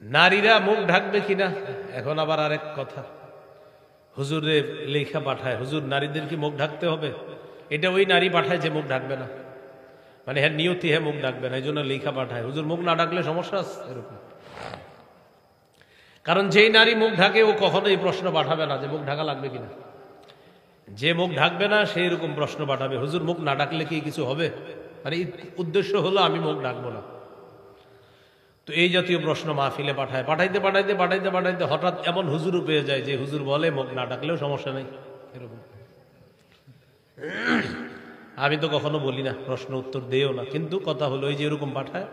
নারীরা মুখ ঢাকবে কিনা এখন আবার আরেক কথা। হুজুরের লেখা পাঠায়, হুজুর নারীদের কি মুখ ঢাকতে হবে? এটা ওই নারী পাঠায় যে মুখ ঢাকবে না, মানে হ্যাঁ নিয়তি হ্যাঁ মুখ ঢাকবে না, এই জন্য লেখা পাঠায়। হুজুর মুখ না ঢাকলে সমস্যা আছে এরকম। কারণ যেই নারী মুখ ঢাকে ও কখনো এই প্রশ্ন পাঠাবে না যে মুখ ঢাকা লাগবে কিনা। যে মুখ ঢাকবে না সেই রকম প্রশ্ন পাঠাবে, হুজুর মুখ না ঢাকলে কি কিছু হবে? মানে উদ্দেশ্য হলো আমি মুখ ঢাকবো না। তো এই জাতীয় প্রশ্ন মাহফিলে পাঠায়, পাঠাইতে পাঠাইতে পাঠাইতে পাঠাইতে হঠাৎ এমন হুজুরও পেয়ে যায় যে হুজুর বলে মুখ না ডাকলেও সমস্যা নেই এরকম। আমি তো কখনো বলি না, প্রশ্ন উত্তর দেও না, কিন্তু কথা হলো ওই যে এরকম পাঠায়,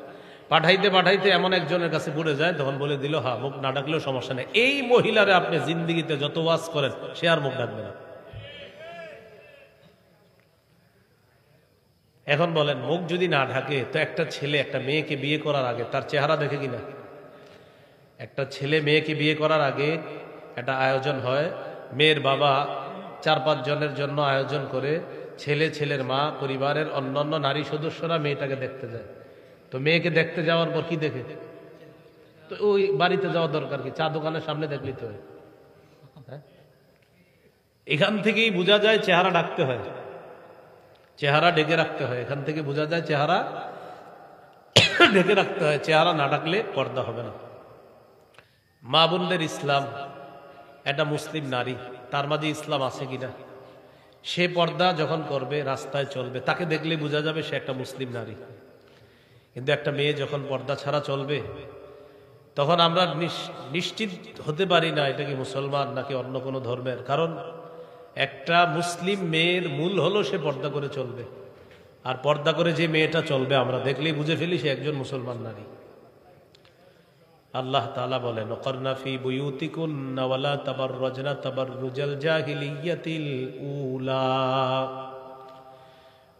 পাঠাইতে পাঠাইতে এমন একজনের কাছে পড়ে যায়, তখন বলে দিল হ্যাঁ মুখ না ডাকলেও সমস্যা নেই। এই মহিলারে আপনি জিন্দিগিতে যত ওয়াজ করেন সে আর মুখ ডাকবে না। এখন বলেন মুখ যদি না ঢাকে তো একটা ছেলে একটা মেয়েকে বিয়ে করার আগে তার চেহারা দেখে কিনা? একটা ছেলে মেয়েকে বিয়ে করার আগে একটা আয়োজন হয়, মেয়ের বাবা 4-5 জনের জন্য আয়োজন করে, ছেলে ছেলের মা পরিবারের অন্যান্য নারী সদস্যরা মেয়েটাকে দেখতে যায়। তো মেয়েকে দেখতে যাওয়ার পর কি দেখে? তো ওই বাড়িতে যাওয়া দরকার কি, চা দোকানের সামনে দেখলেই তো হয়। এখান থেকেই বোঝা যায় চেহারা ঢাকতে হয়, চেহারা ঢেকে রাখতে হয়। এখান থেকে বোঝা যায় চেহারা ঢেকে রাখতে হয়, চেহারা না ঢাকলে পর্দা হবে না। মা বোনদের ইসলাম, একটা মুসলিম নারী, তার মাঝে ইসলাম আছে কিনা? সে পর্দা যখন করবে, রাস্তায় চলবে, তাকে দেখলে বোঝা যাবে সে একটা মুসলিম নারী। কিন্তু একটা মেয়ে যখন পর্দা ছাড়া চলবে, তখন আমরা নিশ্চিত হতে পারি না এটা কি মুসলমান নাকি অন্য কোনো ধর্মের। কারণ একটা মুসলিম মেয়ের মূল হলো সে পর্দা করে চলবে, আর পর্দা করে যে মেয়েটা চলবে আমরা দেখলেই বুঝে ফেলি সে একজন মুসলমান নারী। আল্লাহ তাআলা বলেন ওয়াকারনা ফি বুয়ুতিকুন্না ওয়ালা তাবাররাজনা তাবাররুজাল জাহিলিয়াতিল উলা।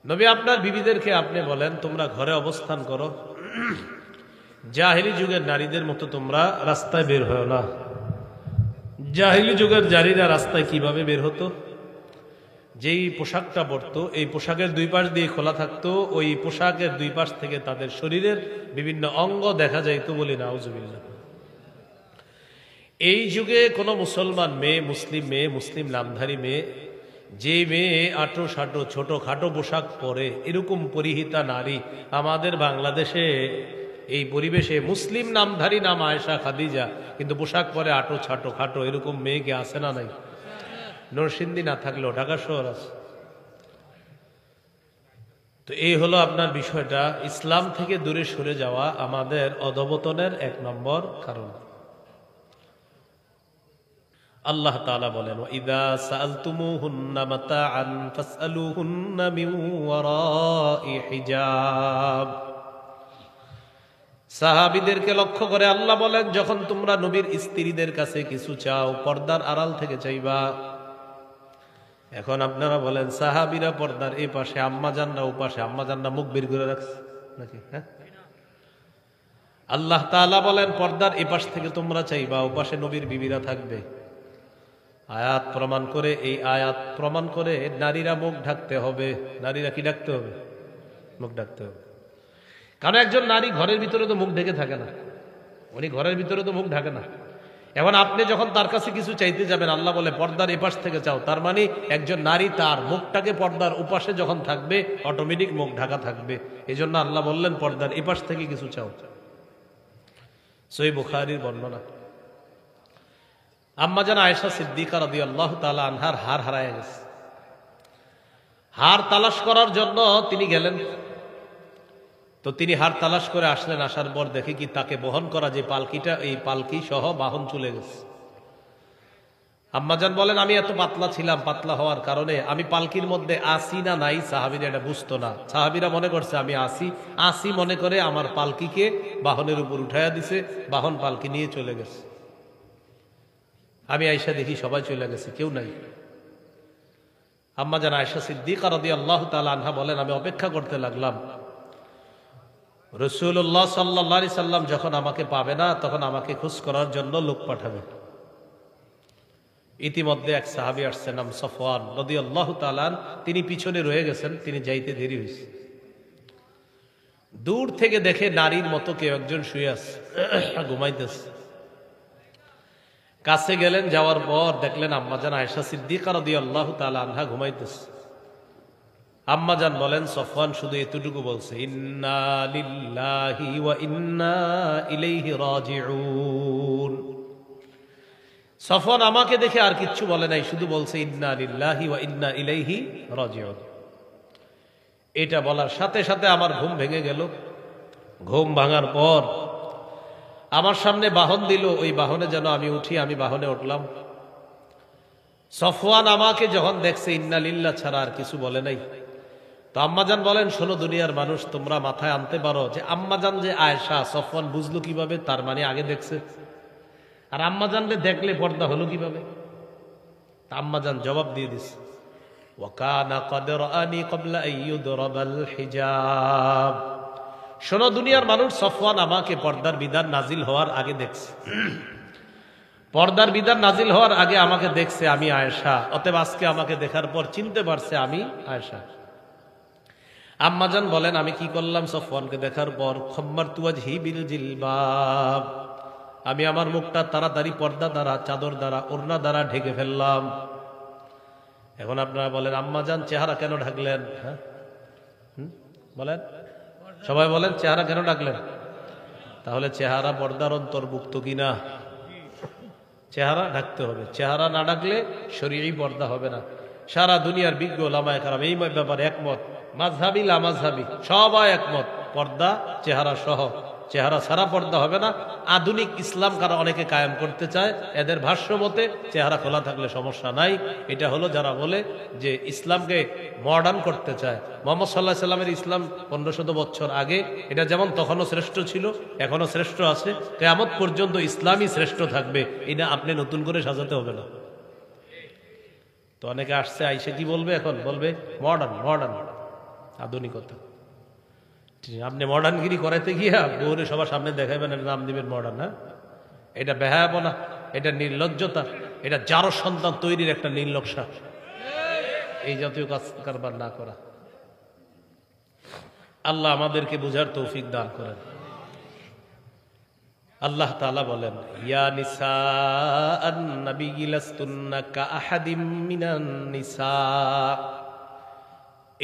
নবী আপনার বিবিদেরকে আপনি বলেন তোমরা ঘরে অবস্থান করো, জাহিলি যুগের নারীদের মতো তোমরা রাস্তায় বের হয় না। জাহিলি যুগের নারীরা রাস্তায় কিভাবে বের হতো? যেই পোশাকটা পরতো এই পোশাকের দুই পাশ দিয়ে খোলা থাকতো, ওই পোশাকের দুই পাশ থেকে তাদের শরীরের বিভিন্ন অঙ্গ দেখা যাইতো বলে নাউজুবিল্লাহ। এই যুগে কোনো মুসলমান মেয়ে, মুসলিম মেয়ে, মুসলিম নামধারী মেয়ে, যে মেয়ে আটো সাটো ছোট খাটো পোশাক পরে, এরকম পরিহিতা নারী আমাদের বাংলাদেশে এই পরিবেশে মুসলিম নামধারী নাম আয়েশা খাদিজা, কিন্তু পোশাক পরে আটো ছাটো খাটো, এরকম মেয়েকে আছে না নাই? নরসিংদী না থাকলেও ঢাকা শহর আছে। তো এই হলো আপনার বিষয়টা। ইসলাম থেকে দূরে সরে যাওয়া আমাদের অধঃপতনের 1 নম্বর কারণ। আল্লাহ তাআলা বলেন ওয়াইদা সাআলতুমুহুন্না মাতাআন ফাসআলুহুন্না মিন ওয়ারাই হিজাব। সাহাবীদেরকে লক্ষ্য করে আল্লাহ বলেন যখন তোমরা নবীর স্ত্রীদের কাছে কিছু চাও পর্দার আড়াল থেকে চাইবা। এখন আপনারা বলেন সাহাবীরা পর্দার এই পাশে, আম্মাজানরা ও পাশে, আম্মাজানরা মুখ বের করে রাখছে নাকি? হ্যাঁ, আল্লাহ তাআলা বলেন পর্দার এই পাশ থেকে তোমরা চাইবা, ও পাশে নবীর বিবিরা থাকবে। আয়াত প্রমাণ করে, এই আয়াত প্রমাণ করে নারীরা মুখ ঢাকতে হবে। নারীরা কি ঢাকতে হবে? মুখ ঢাকতে হবে। কারণ একজন নারী ঘরের ভিতরে তো মুখ ঢেকে থাকে না, উনি ঘরের ভিতরে তো মুখ ঢাকে না। এখন আপনি যখন তার কাছে কিছু চাইতে যাবেন, আল্লাহ বলে পর্দার এপাশ থেকে চাও, তার মানে একজন নারী তার মুখটাকে পর্দার ওপাশে যখন থাকবে অটোমেটিক মুখ ঢাকা থাকবে। এই জন্য আল্লাহ বললেন পর্দার এপাশ থেকে কিছু চাও। সহিহ বুখারীর বর্ণনা। আম্মা জান আয়েশা সিদ্দিকা রাদিয়াল্লাহু তাআলা আনহার হার হারায় গেছে। হার তালাশ করার জন্য তিনি গেলেন। তো তিনি হার তালাশ করে আসলেন, আসার পর দেখে কি তাকে বহন করা যে পালকিটা, এই পালকি সহ বাহন চলে গেছে। আম্মাজান বলেন আমি এত পাতলা ছিলাম, পাতলা হওয়ার কারণে আমি পালকির মধ্যে আসি না নাই সাহাবীরা এটা বুঝতো না। সাহাবীরা মনে করছে আমি আসি মনে করে আমার পালকিকে বাহনের উপর উঠাইয়া দিছে, বাহন পালকি নিয়ে চলে গেছে। আমি আয়েশা দেখি সবাই চলে গেছে, কেউ নাই। আম্মাজান আয়েশা সিদ্দিকা রাদিয়াল্লাহু তাআলা আনহা বলেন আমি অপেক্ষা করতে লাগলাম। রাসূলুল্লাহ সাল্লাল্লাহু আলাইহি সাল্লাম যখন আমাকে পাবে না তখন আমাকে খোঁজ করার জন্য লোক পাঠাবে। ইতিমধ্যে এক সাহাবী আসছেন, নাম সফওয়ান রাদিয়াল্লাহু তাআলা, তিনি পিছনে রয়ে গেছেন, তিনি যাইতে দেরি হয়েছে। দূর থেকে দেখে নারীর মতো কেউ একজন শুয়ে আছে, ঘুমাইতেছে। কাছে গেলেন, যাওয়ার পর দেখলেন আম্মাজান আয়েশা সিদ্দিকা রাদিয়াল্লাহু তাআলা আনহা ঘুমাইতেছে। আম্মাজান বলেন সফওয়ান শুধু এতটুকু বলছে, ইন্না লিল্লাহি ওয়া ইন্না ইলাইহি রাজিউন। সফওয়ান আমাকে দেখে আর কিচ্ছু বলে নাই, শুধু বলছে ইন্না লিল্লাহি ওয়া ইন্না ইলাইহি রাজিউন। এটা বলার সাথে সাথে আমার ঘুম ভেঙে গেল। ঘুম ভাঙার পর আমার সামনে বাহন দিল, ওই বাহনে যেন আমি উঠি, আমি বাহনে উঠলাম। সফওয়ান আমাকে যখন দেখছে ইন্না লিল্লাহ ছাড়া আর কিছু বলে নাই। তো আম্মাজান বলেন, শোনো দুনিয়ার মানুষ, তোমরা মাথায় আনতে পারো যে আম্মাজান যে আয়েশা, সফওয়ান বুঝলো কিভাবে? তার মানে আগে দেখছে। আর আম্মাজানকে দেখলে পর্দা হলো কিভাবে? তা আম্মাজান জবাব দিয়ে দিছে, ওয়াকানা ক্বাদ রাআনি ক্বাবলা আন ইউদরাবাল হিজাব। শোনো দুনিয়ার মানুষ, সফওয়ান আমাকে পর্দার বিধান নাজিল হওয়ার আগে দেখছে। পর্দার বিধান নাজিল হওয়ার আগে আমাকে দেখছে আমি আয়েশা, অতএব আজকে আমাকে দেখার পর চিনতে পারছে আমি আয়েশা। আম্মাজান বলেন, আমি কি করলাম সফওয়ানকে দেখার পর? খাম্মারতু ওয়াজহি বিল জিলবাব, আমি আমার মুখটা তাড়াতাড়ি পর্দা দ্বারা, চাদর দ্বারা, ওড়না দ্বারা ঢেকে ফেললাম। এখন আপনারা বলেন, আম্মাজান চেহারা কেন ঢাকলেন? হ্যাঁ বলেন, সবাই বলেন চেহারা কেন ঢাকলেন? তাহলে চেহারা পর্দার অন্তর্ভুক্ত কিনা? চেহারা ঢাকতে হবে। চেহারা না ঢাকলে শরীয়ী পর্দা হবে না। সারা দুনিয়ার বিজ্ঞ ওলামায়ে কেরাম এই ব্যাপারে একমত, মাযহাবী লামাযহাবী সবাই একমত, পর্দা চেহারা সহ। চেহারা ছাড়া পর্দা হবে না। আধুনিক ইসলাম কারা অনেকে কায়েম করতে চায়, এদের ভাষ্য মতে চেহারা খোলা থাকলে সমস্যা নাই। এটা হলো যারা বলে যে ইসলামকে মডার্ন করতে চায়। মুহাম্মদ সাল্লাল্লাহু আলাইহি সাল্লামের ইসলাম 1500 বছর আগে, এটা যেমন তখনও শ্রেষ্ঠ ছিল, এখনো শ্রেষ্ঠ আছে, কিয়ামত পর্যন্ত ইসলামই শ্রেষ্ঠ থাকবে। এটা আপনি নতুন করে সাজাতে হবে না। তো অনেকে আসছে, আইসে কি বলবে? এখন বলবে মডার্ন, মডার্ন, আধুনিকতা। আপনি মডার্নগিরি করাইতে গিয়া বউরে সবার সামনে দেখাইবেন, নাম দিবেন মডার্ন। হ্যাঁ, এটা বেহায়াপনা, এটা নির্লজ্জতা, এটা যার সন্তান তৈরির একটা নীলনকশা। এই জাতীয় কাজ কারবার না করা। আল্লাহ আমাদেরকে বুঝার তৌফিক দান করেন। আল্লাহ তাআলা বলেন, ইয়া নিসাআন নাবিয়্যি লাস্তুন্না কাআহাদিম মিনান নিসা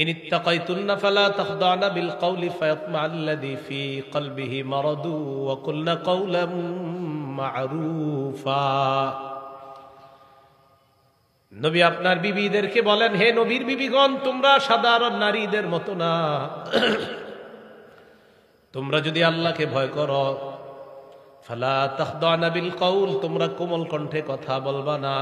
ইন ইত্তাকাইতুন্না ফালা তাখদা'না বিল কওলি ফায়াতমা'আল্লাযী ফী কলবিহি মারাদু ওয়া কুলনা কওলাম মা'রুফা। নবী আপনার বিবিদেরকে বলেন, হে নবীর বিবিগণ, তোমরা সাধারণ নারীদের মতো না। তোমরা যদি আল্লাহকে ভয় করো, ফালা তাখদা'না বিল কওল, তোমরা কোমল কণ্ঠে কথা বলবা না।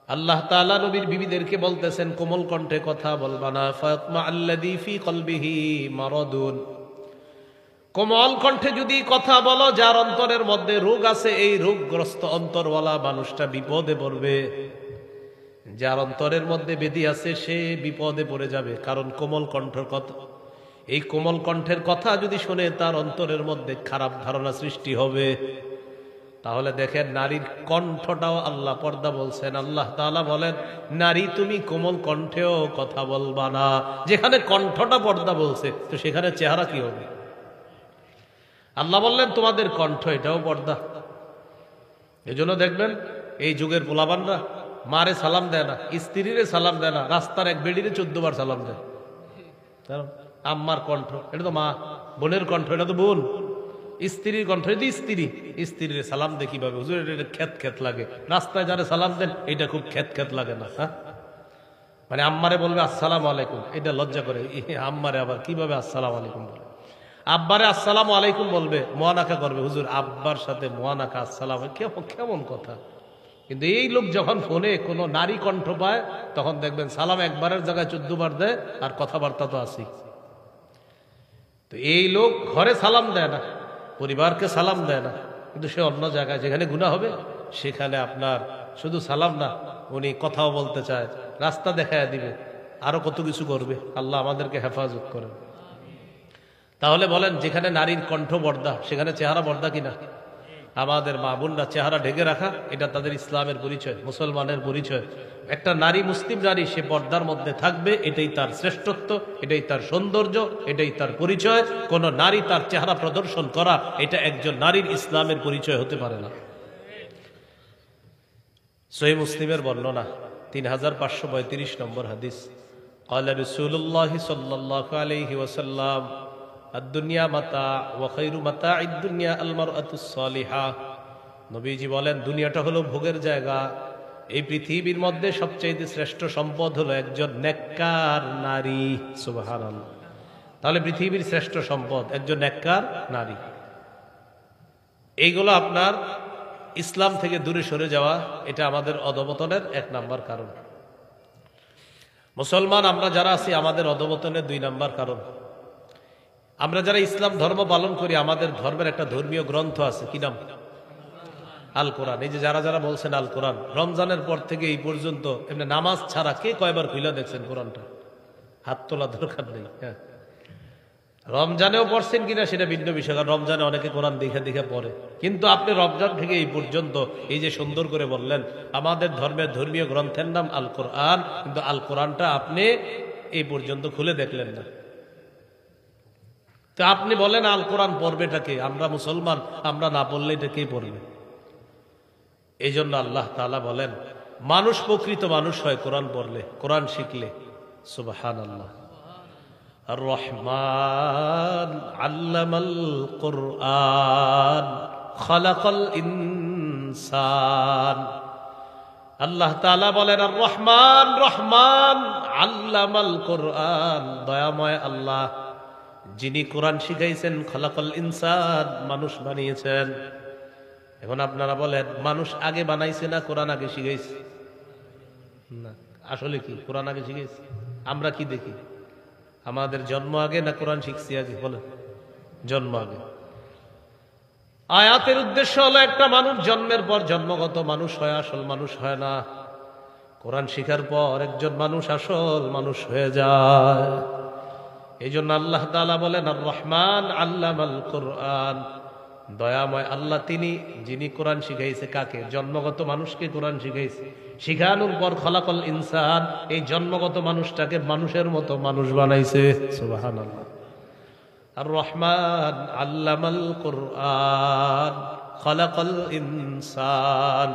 আল্লাহ তাআলা নবীর বিবিদেরকে বলতেছেন কোমল কণ্ঠে কথা বলবা না। ফায়াতমা'আল্লাযী ফী কলবিহি মারাদুন, কোমল কণ্ঠে যদি কথা বলো, যার অন্তরের মধ্যে রোগ আছে, এই রোগগ্রস্ত অন্তরওয়ালা মানুষটা বিপদে পড়বে। যার অন্তরের মধ্যে ব্যাধি আছে সে বিপদে পড়ে যাবে। কারণ কোমল কণ্ঠের কথা, এই কোমল কণ্ঠের কথা যদি শুনে তার অন্তরের মধ্যে খারাপ ধারণা সৃষ্টি হবে। তাহলে দেখেন, নারীর কণ্ঠটাও আল্লাহ পর্দা বলছেন। আল্লাহ তাআলা বলেন, নারী তুমি কোমল কণ্ঠেও কথা বলবা না। যেখানে কণ্ঠটা পর্দা বলছে, তো সেখানে চেহারা কি হবে? আল্লাহ বললেন তোমাদের কণ্ঠ, এটাও পর্দা। এজন্য দেখবেন এই যুগের পোলাবানরা মারে সালাম দেয় না, স্ত্রীরে সালাম দেয় না, রাস্তার এক বেডিরে 14 বার সালাম দেয়। আম্মার কণ্ঠ, এটা তো মা। বোনের কণ্ঠ, এটা তো বোন। স্ত্রীর কণ্ঠ, এটা স্ত্রী। স্ত্রীর সালাম দে কিভাবে? হুজুর এটা খেত খেত লাগে। রাস্তায় যারা সালাম দেন এটা খুব খেত খেত লাগে না? হ্যাঁ, মানে আম্মারে বলবে আসসালামু আলাইকুম, এটা লজ্জা করে। আম্মারে আবার কিভাবে আসসালামু আলাইকুম বলে? আব্বারে আসসালামু আলাইকুম বলবে, মোয়ানাকা করবে। হুজুর আব্বার সাথে মোয়ানাকা, আসসালাম, কেমন কথা? কিন্তু এই লোক যখন ফোনে কোনো নারী কণ্ঠ পায়, তখন দেখবেন সালাম একবারের জায়গায় 14 বার দেয়, আর কথাবার্তা তো আসি। তো এই লোক ঘরে সালাম দেয় না, পরিবারকে সালাম দেয় না, কিন্তু সে অন্য জায়গায় যেখানে গুনাহ হবে সেখানে আপনার শুধু সালাম না, উনি কথাও বলতে চায়, রাস্তা দেখায় দিবে, আরো কত কিছু করবে। আল্লাহ আমাদেরকে হেফাজত করেন। তাহলে বলেন, যেখানে নারীর কণ্ঠ পর্দা, সেখানে চেহারা পর্দা কিনা? আমাদের মা বোনরা চেহারা ঢেকে রাখা, এটা তাদের ইসলামের পরিচয়, মুসলমানের পরিচয়। একটা নারী, মুসলিম নারী, সে পর্দার মধ্যে থাকবে, এটাই তার শ্রেষ্ঠত্ব, এটাই তার সৌন্দর্য, এটাই তার পরিচয়। কোন নারী তার চেহারা প্রদর্শন করা, এটা একজন নারীর ইসলামের পরিচয় হতে পারে না। সহিহ মুসলিমের বর্ণনা 3532 নম্বর হাদিস। قال رسول الله صلى الله عليه وسلم الدنيا متاع وخير متاع الدنيا المرأة الصالحة। নবীজি বলেন দুনিয়াটা হলো ভোগের জায়গা, এই পৃথিবীর মধ্যে সবচেয়ে শ্রেষ্ঠ সম্পদ হলো একজন নেককার নারী। সুবহানাল্লাহ। তাহলে পৃথিবীর শ্রেষ্ঠ সম্পদ একজন নেককার নারী। এইগুলো আপনার ইসলাম থেকে দূরে সরে যাওয়া, এটা আমাদের অধঃপতনের 1 নাম্বার কারণ। মুসলমান আমরা যারা আছি আমাদের অধঃপতনের 2 নাম্বার কারণ, আমরা যারা ইসলাম ধর্ম পালন করি আমাদের ধর্মের একটা ধর্মীয় গ্রন্থ আছে, কি নাম? আল কোরআন। এই যে যারা যারা বলছেন আল কোরআন, রমজানের পর থেকে এই পর্যন্ত এমনি নামাজ ছাড়া কে কয়বার খুলে দেখছেন কোরআনটা? হাত তোলা দরকার নেই। হ্যাঁ, রমজানেও পড়ছেন কিনা সেটা ভিন্ন বিষয়, কারণ রমজানে অনেকে কোরআন দেখে দেখে পড়ে, কিন্তু আপনি রমজান থেকে এই পর্যন্ত এই যে সুন্দর করে বললেন আমাদের ধর্মের ধর্মীয় গ্রন্থের নাম আল কোরআন, কিন্তু আল কোরআনটা আপনি এই পর্যন্ত খুলে দেখলেন না। তো আপনি বলেন আল কোরআন পড়বেটাকে? আমরা মুসলমান, আমরা না পড়লে এটা কে পড়বে? এই জন্য আল্লাহ তাআলা বলেন মানুষ প্রকৃত মানুষ হয় কোরআন পড়লে, কোরআন শিখলে। সুবহানাল্লাহ। আর রহমান আল্লামাল কোরআন খালাকাল ইনসান। আল্লাহ তাআলা বলেন আর রহমান, রহমান আল্লামাল কোরআন, দয়াময় আল্লাহ যিনি কোরআন শিখাইছেন, খালাকাল ইনসান মানুষ বানিয়েছেন। এখন আপনারা বলেন মানুষ আগে বানাইছে না কোরআন আগে শিখাইছে? না, আসলে কি কোরআন আগে শিখাইছে? আমরা কি দেখি আমাদের জন্ম আগে না কোরআন শিখছি আগে? বলেন জন্ম আগে। আয়াতের উদ্দেশ্য হলো একটা মানুষ জন্মের পর জন্মগত মানুষ হয়, আসল মানুষ হয় না। কোরআন শিখার পর একজন মানুষ আসল মানুষ হয়ে যায়। এই জন্য আল্লাহ তাআলা বলেন আর রহমান আল্লামাল কোরআন, দয়াময় আল্লাহ তিনি যিনি কোরআন শিখাইছে। কাকে? জন্মগত মানুষকে কোরআন শিখাইছে। শিখানোর পর খলাকল ইনসান, এই জন্মগত মানুষটাকে মানুষের মতো মানুষ বানাইছে। সুবহানাল্লাহ। আর রহমান আল্লামাল কোরআন খলাকল ইনসান।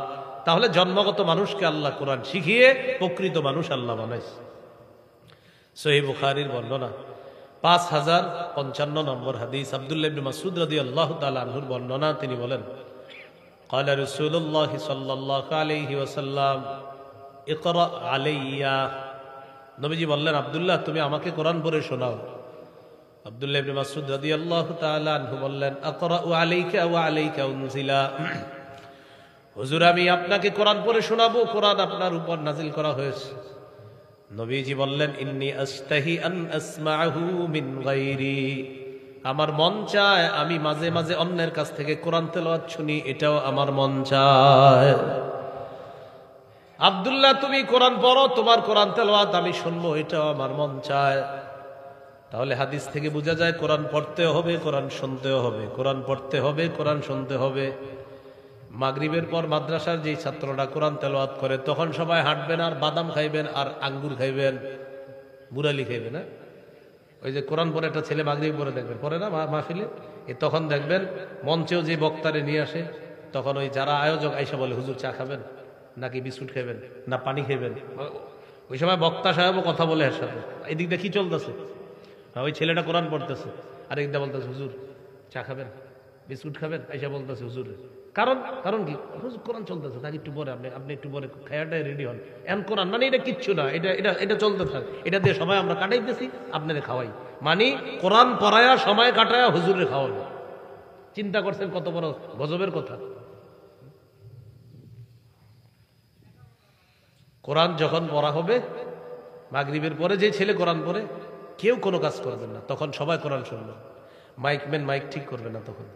তাহলে জন্মগত মানুষকে আল্লাহ কোরআন শিখিয়ে প্রকৃত মানুষ আল্লাহ বানাইছে। সহিহ বুখারীর বর্ণনা 5055 নম্বর হাদিস। আব্দুল্লাহ ইবনে মাসউদ রাদিয়াল্লাহু তাআলা আনহুর বর্ণনা, তিনি বলেন قال رسول الله صلى الله عليه وسلم اقرأ علي। নবীজি বললেন আব্দুল্লাহ তুমি আমাকে কোরআন পড়ে শোনাও। আব্দুল্লাহ ইবনে মাসউদ রাদিয়াল্লাহু তাআলা আনহু বললেন আকরাউ আলাইকা ওয়া আলাইকা উনজিলা। হুজুর আমি আপনাকে কোরআন পড়ে শোনাবো, কোরআন আপনার উপর নাজিল করা হয়েছে। নবীজি বললেন ইন্নী আস্তাহি আন আসমাহু মিন গায়রি, আমার মন চায় আমি মাঝে মাঝে অন্যের কাছ থেকে কোরআন তেলাওয়াত শুনি, এটাও আমার মন চায়। আব্দুল্লাহ তুমি কোরআন পড়ো, তোমার কোরআন তেলাওয়াত আমি শুনবো, এটাও আমার মন চায়। তাহলে হাদিস থেকে বোঝা যায় কোরআন পড়তে হবে, কোরআন শুনতেও হবে, কোরআন পড়তে হবে, কোরআন শুনতে হবে। মাগরিবের পর মাদ্রাসার যে ছাত্ররা কোরআন তেলাওয়াত করে তখন সবাই হাঁটবেন আর বাদাম খাইবেন আর আঙ্গুর খাইবেন, বুড়ালি খাইবেন। না ওই যে কোরআন পরে একটা ছেলে মাগরিব পরে দেখবেন, পরে না মাহফিলে, তখন দেখবেন মঞ্চেও যে বক্তারে নিয়ে আসে তখন ওই যারা আয়োজক আইসা বলে হুজুর চা খাবেন নাকি বিস্কুট খাবেন না পানি খাবেন। ওই সময় বক্তা সাহেবও কথা বলে এর সাথে, এদিক দিয়ে কি চলতেছে, ওই ছেলেটা কোরআন পড়তেছে আর একদিন বলতেছে হুজুর চা খাবেন বিস্কুট খাবেন, আইসা বলতেছে হুজুর। কারণ কি? হুজুর কোরআন চলতেছে, তাকে একটু পরে আপনি একটু পরে খায়াটাই রেডি হন। এন কোরআন মানে এটা কিচ্ছু না, এটা চলতে থাকে, এটা দিয়ে সময় আমরা কাটাইতেছি, আপনাদের খাওয়াই মানে কোরআন পড়ায়া সময় কাটায়া হুজুরে খাওয়াই। চিন্তা করছেন কত বড় গজবের কথা। কোরআন যখন পড়া হবে মাগরিবের পরে, যে ছেলে কোরআন পড়ে কেউ কোনো কাজ করবেন না, তখন সবাই কোরআন শুনবে। মাইকম্যান মাইক ঠিক করবে না, তখন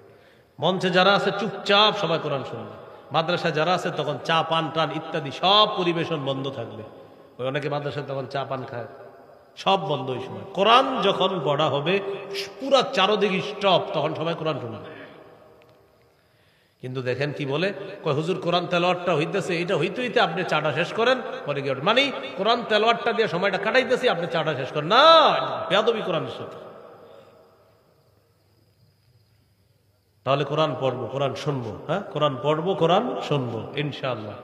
মঞ্চে যারা আছে চুপচাপ সবাই কোরআন শুনবে। মাদ্রাসায় যারা আছে তখন চা পান টান ইত্যাদি সব পরিবেশন বন্ধ থাকবে। ওই অনেকে মাদ্রাসায় তখন চা পান খায়, সব বন্ধ। ওই সময় কোরআন যখন পড়া হবে পুরা চারদিকে স্টপ, তখন সবাই কোরআন শুনবে। কিন্তু দেখেন কি বলে, কয় হুজুর কোরআন তেলাওয়াতটা হইতেছে, এটা হইতে হইতে আপনি চাটা শেষ করেন পরে গিয়ে মানে কোরআন তেলাওয়াতটা দিয়ে সময়টা কাটাইতেছি, আপনি চাটা শেষ করেন না, বেয়াদবি কোরআনের সাথে। তাহলে কোরআন পড়বো, কোরআন শুনবো, হ্যাঁ কোরআন পড়বো, কোরআন শুনবো ইনশাআল্লাহ।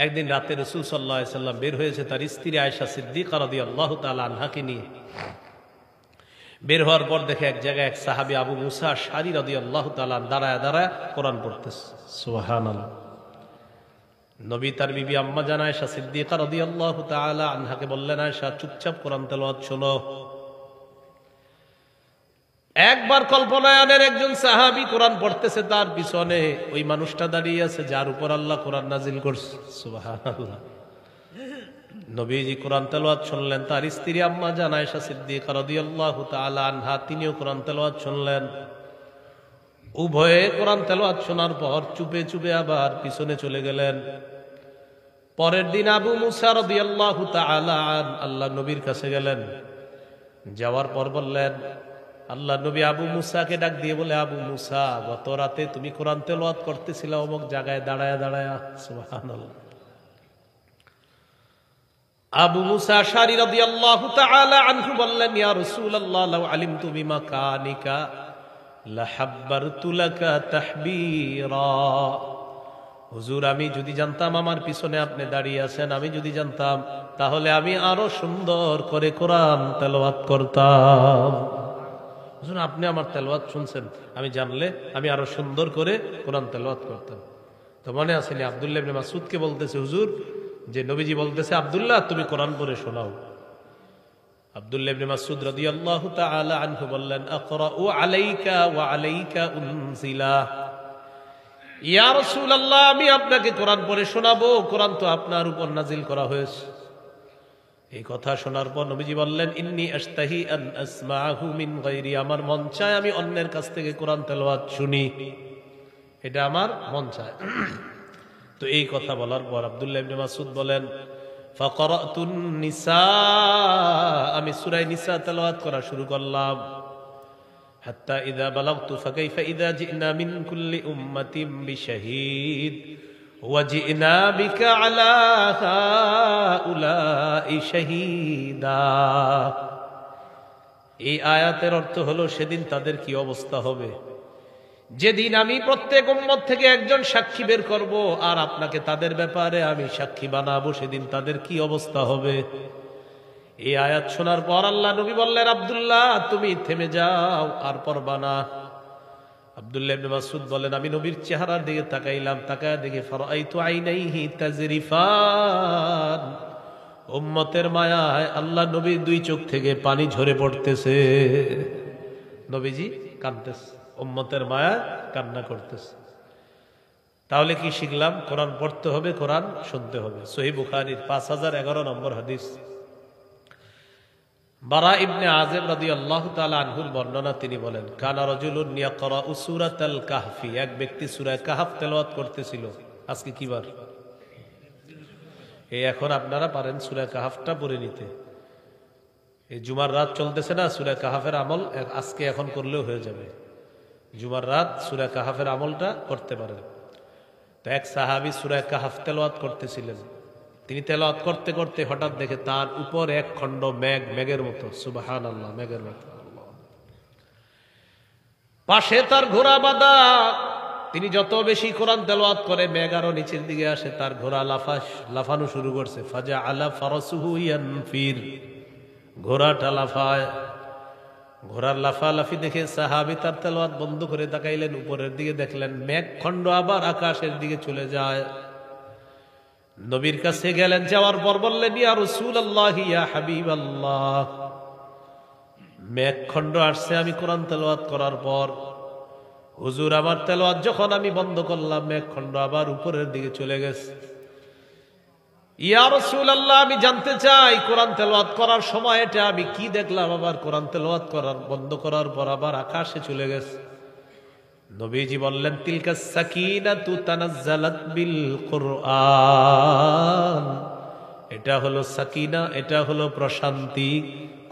একদিন রাতে রাসূল সাল্লাল্লাহু আলাইহি সাল্লাম বের হয়েছে তার স্ত্রী আয়েশা সিদ্দিকা রাদিয়াল্লাহু তাআলা আনহাকে নিয়ে। বের হওয়ার পর দেখে এক জায়গায় এক সাহাবী আবু মুসা আশআরী রাদিয়াল্লাহু তাআলা দাঁড়ায় দাঁড়ায় কোরআন পড়তেছে। সুবহানাল্লাহ। নবী তার বিবি আম্মা জান আয়েশা সিদ্দিকা রাদিয়াল্লাহু তাআলা আনহাকে বললেন, আয়েশা চুপচাপ কোরআন তেলাওয়াত শোনো। একবার কল্পনায় আনেন একজন সাহাবী কোরআন পড়তেছে, তার পিছনে ওই মানুষটা দাঁড়িয়ে আছে যার উপর আল্লাহ কোরআন নাজিল করছে। সুবহানাল্লাহ। নবীজি কোরআন তেলাওয়াত শুনলেন, তার স্ত্রী আম্মা জান আয়েশা সিদ্দিকা রাদিয়াল্লাহু তাআলা আনহা তিনিও কোরআন তেলাওয়াত শুনলেন। উভয়ে কোরআন তেলাওয়াত শোনার পর চুপে চুপে আবার পিছনে চলে গেলেন। পরের দিন আবু মুসা রাদিয়াল্লাহু তাআলা আল্লাহ নবীর কাছে গেলেন। যাওয়ার পর বললেন, আল্লাহ নবী আবু মুসাকে ডাক দিয়ে বলে, আবু মুসা, গত রাতে তুমি কোরআন তেলাওয়াত করতেছিলে অমুক জায়গায় দাঁড়ায় দাঁড়ায়। সুবহানাল্লাহ। আবু মুসা আশআরী রাদিয়াল্লাহু তাআলা আনহু বললেন, ইয়া রাসূলুল্লাহ, লাউ আলিমতু বিমাকানিকা লাহাব্বারতু লাকা তাহবীরা। হুজুর, আমি যদি জানতাম আমার পিছনে আপনি দাঁড়িয়ে আছেন, আমি যদি জানতাম তাহলে আমি আরো সুন্দর করে কোরআন তেলাওয়াত করতাম। হুজুর, আপনি আমার তেলাওয়াত শুনছেন, আমি জানলে আমি আরো সুন্দর করে কোরআন তেলাওয়াত করতাম। তো মনে আসেনি আব্দুল্লাহ ইবনে মাসউদকে বলতেছে, হুজুর, যে নবীজি বলতেছে, আব্দুল্লাহ তুমি কোরআন পড়ে শোনাও। আব্দুল্লাহ ইবনে মাসউদ রাদিয়াল্লাহু তাআলা আনহু বললেন, আকরাউ আলাইকা ওয়া আলাইকা উনজিলা। ইয়া রাসূলুল্লাহ, আমি আপনাকে কোরআন পড়ে শোনাবো, কোরআন তো আপনার উপর নাজিল করা হয়েছে। এই কথা শোনার পর নবীজি বললেন, ইন্নী আশতাহি আন আসমাহু মিন গায়রি। আমার মন চায় আমি অন্যের কাছ থেকে কোরআন তেলাওয়াত শুনি, এটা আমার মন চায়। তো এই কথা বলার পর আব্দুল্লাহ ইবনে মাসউদ বলেন, ফাকরাতুন নিসা, আমি সূরা নিসা তেলাওয়াত করা শুরু করলাম। হাত্তা ইযা বালাগতু ফাকাইফা ইযা জিনা মিন কুল্লি উম্মাতিন বিশাহীদ ওয়া জিনা বিকা আলা হাউলাই শাহীদা। এই আয়াতের অর্থ হলো, সেদিন তাদের কি অবস্থা হবে, যেদিন আমি প্রত্যেক উম্মত থেকে একজন সাক্ষী বের করব আর আপনাকে তাদের ব্যাপারে আমি সাক্ষী বানাবো, সেদিন তাদের কি অবস্থা হবে। এই আয়াত শোনার পর আল্লাহ নবী বললেন, আব্দুল্লাহ তুমি থেমে যাও, আর পড়বা না। আব্দুল্লাহ ইবনে মাসউদ বলেন, আমি নবীর চেহারার দিকে তাকাইলাম, তাকায় দেখে ফারাআইতু আইনাইহি তাজরিফান। উম্মতের মায়ায় আল্লাহ নবীর দুই চোখ থেকে পানি ঝরে পড়তেছে। নবীজি কাঁদতেছে, উম্মতের মায়া কান্না করতেছে। তাহলে কি শিখলাম? কোরআন পড়তে হবে, কোরআন শুনতে হবে। সহিহ বুখারীর 5011 নম্বর হাদিস। বারা ইবনে আযিব রাদিয়াল্লাহু তাআলা আনহুর বর্ণনা, তিনি বলেন, কানা রাজুলুন ইয়াকরাউ সূরাতাল কাহফি। এক ব্যক্তি সূরা কাহফ তেলাওয়াত করতেছিল। আজকে কি বার? এই এখন আপনারা পারেন সূরা কাহফটা পড়ে নিতে। এই জুমার রাত চলতেছে না, সূরা কাহফের আমল আজকে এখন করলেও হয়ে যাবে। জুমার রাত সূরা কাহফের আমলটা করতে পারেন। তো এক সাহাবী সূরা কাহফ তেলাওয়াত করতেছিলেন। তিনি তেলাওয়াত করতে করতে হঠাৎ দেখে তার উপর এক খণ্ড মেঘ, মেঘের মতো, সুবহানাল্লাহ, মেঘের মতো। পাশে তার ঘোড়া বাঁধা। তিনি যত বেশি কোরআন তেলাওয়াত করে মেঘ আরো নিচের দিকে আসে, তার ঘোড়া লাফানো শুরু করছে। ফাজা আলা ফারাসুহু ইয়ানফির, ঘোড়াটা লাফায়। ঘোড়ার লাফালাফি দেখে সাহাবী তার তেলাওয়াত বন্ধ করে তাকাইলেন উপরের দিকে, দেখলেন মেঘ খণ্ড আবার আকাশের দিকে চলে যায়। নবীর কাছে গেলেন, যাওয়ার পর বললেন, ইয়া রাসূলুল্লাহ, ইয়া হাবিবাল্লাহ, মেঘ খণ্ড আসছে আমি কোরআন তেলাওয়াত করার পর। হুজুর, আমার তেলাওয়াত যখন আমি বন্ধ করলাম, মেঘ খণ্ড আবার উপরের দিকে চলে গেছে। ইয়া রাসূলুল্লাহ, আমি জানতে চাই কোরআন তেলাওয়াত করার সময় এটা আমি কি দেখলাম, আবার কোরআন তেলাওয়াত করার বন্ধ করার পর আবার আকাশে চলে গেছে। নবীজি বললেন, তিলকাস সাকিনাতু তানাজ্জালাত বিল কুরআন। এটা হলো সাকিনা, এটা হলো প্রশান্তি।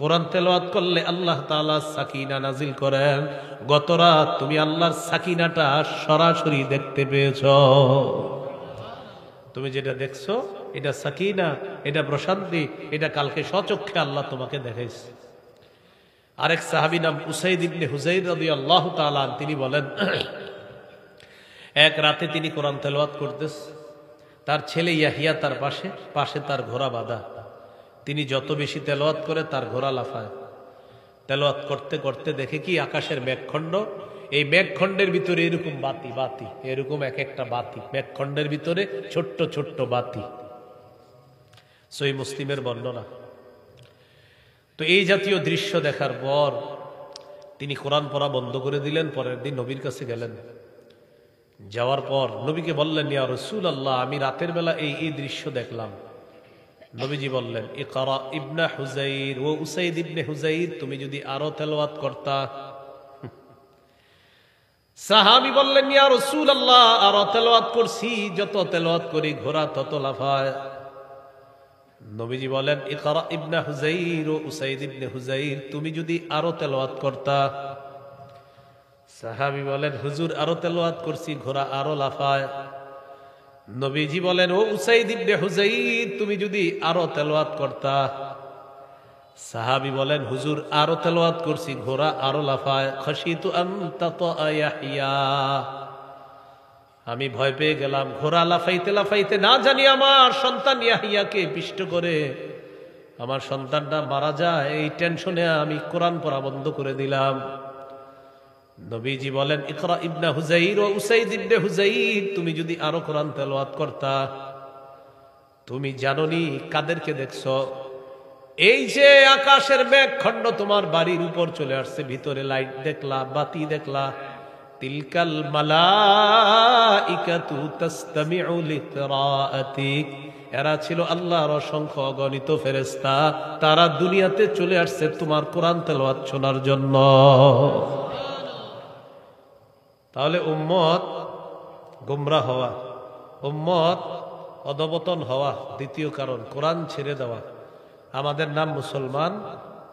কোরআন তেলাওয়াত করলে আল্লাহ তাআলা সাকিনা নাজিল করেন। গত রাত তুমি আল্লাহর সাকিনাটা সরাসরি দেখতে পেয়েছো। তুমি যেটা দেখছো এটা সাকিনা, এটা প্রশান্তি, এটা কালকে স্বচক্ষে আল্লাহ তোমাকে দেখাইছে। আরেক সাহাবী নাম উসাইদ ইবনে হুযাইর রাদিয়াল্লাহু তাআলা, তিনি বলেন, এক রাতে তিনি কোরআন তেলাওয়াত করতেছে। তার ছেলে ইয়াহিয়া তার পাশে, পাশে তার ঘোড়া বাঁধা। তিনি যত বেশি তেলাওয়াত করে তার ঘোড়া লাফায়। তেলাওয়াত করতে করতে দেখে কি আকাশের মেঘখণ্ড, এই মেঘখণ্ডের ভিতরে এরকম বাতি বাতি, এরকম এক একটা বাতি, মেঘখণ্ডের ভিতরে ছোট্ট ছোট্ট বাতি। সহিহ মুসলিমের বর্ণনা। তো এই জাতীয় দৃশ্য দেখার পর তিনি কোরআন পড়া বন্ধ করে দিলেন। পরের দিন নবীর কাছে গেলেন। যাওয়ার পর নবীকে বললেন, ইয়া রাসূলুল্লাহ, আমি রাতের বেলা এই দৃশ্য দেখলাম। নবীজি বললেন, ইকরা ইবনে হুজাইর ও উসাইদ ইবনে হুজাইর, তুমি যদি আরো তেলাওয়াত করতা। সাহাবী বললেন, ইয়া রাসূলুল্লাহ, আরো তেলাওয়াত করছি, যত তেলাওয়াত করি ঘোড়া তত লাফায়। নবীজি বলেন, ইকরা ইবনে হুজাইর ও উসাইদ ইবনে হুজাইর, তুমি যদি আরো তেলাওয়াত করতা। সাহাবী বলেন, হুজুর আরো তেলাওয়াত করছি, ঘোড়া আরো লাফায়। নবীজি বলেন, ও উসাইদ ইবনে হুজাইর, তুমি যদি আরো তেলাওয়াত করতা। সাহাবী বলেন, হুজুর আরো তেলাওয়াত করছি, ঘোড়া আরো লাফায়। খাশিতু আন তাতা ইয়াহইয়া, আমি ভয় পেয়ে গেলাম ঘোড়া লাফাইতে লাফাইতে না জানি আমার সন্তান ইয়াহিয়াকে পিষ্ট করে আমার সন্তানটা মারা যায়। এই টেনশনে আমি কোরআন পড়া বন্ধ করে দিলাম। নবীজি বলেন, ইকরা ইবনে হুজাইর ও উসাইদ ইবনে হুজাইর, তুমি যদি আরো কোরআন তেলাওয়াত করতা। তুমি জানোনি কাদেরকে দেখছো? এই যে আকাশের মেঘখণ্ড তোমার বাড়ির উপর চলে আসছে, ভিতরে লাইট দেখলা, বাতি দেখলা, তিলকাল মালাইকাতু তাসতামিউ লিকিরাআতিক, এরা ছিল আল্লাহর অসংখ্য অগণিত ফেরেশতা, তারা দুনিয়াতে চলে আসছে তোমার কোরআন তেলাওয়াত শোনার জন্য। তাহলে উম্মত গোমরাহ হওয়া, উম্মত অধঃপতন হওয়া দ্বিতীয় কারণ কোরআন ছেড়ে দেওয়া। আমাদের নাম মুসলমান,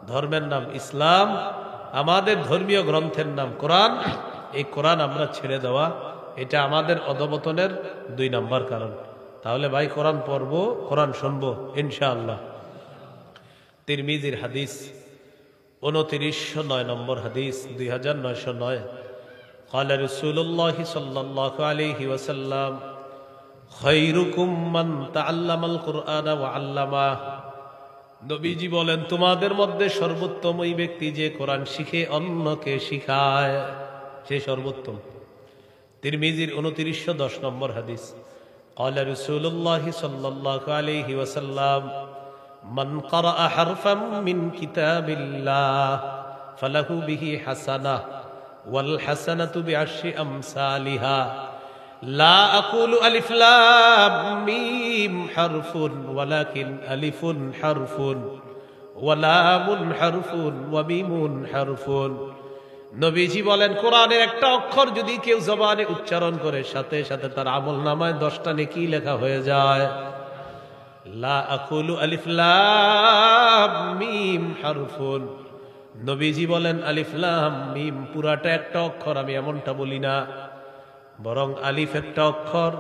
ধর্মের নাম ইসলাম, আমাদের ধর্মীয় গ্রন্থের নাম কোরআন, এই কোরআন আমরা ছেড়ে দেওয়া, এটা আমাদের অধঃপতনের 2 নম্বর কারণ। তাহলে ভাই কোরআন পড়বো, কোরআন শুনবো ইনশাআল্লাহ। তিরমিজির হাদিস 2909 নম্বর হাদিস, 2909। قال رسول الله صلى الله عليه وسلم خيركم من تعلم القرآن وعلمه, নবীজি বলেন, তোমাদের মধ্যে সর্বোত্তম ওই ব্যক্তি যে কোরআন শিখে অন্যকে শিখায়, সে সর্বোত্তম। তিরমিজির 2910 নম্বর হাদিস। قال رسول الله صلى الله عليه وسلم من قرأ حرفا من كتاب الله فله به حسنة والحسنة بعشر أمثالها لا أقول ألف لام ميم حرف ولكن ألف حرف ولام حرف وميم حرف। নবীজি বলেন, কোরআনের একটা অক্ষর যদি কেউ জবানে উচ্চারণ করে, সাথে সাথে তার আমলনামায় 10টা নেকি লেখা হয়ে যায়। লা আকুলু আলিফ লাম মিম হারফুন, নবীজি বলেন আলিফ লাম মিম পুরাটা একটা অক্ষর, আমি এমনটা বলি না, বরং আলিফ একটা অক্ষর,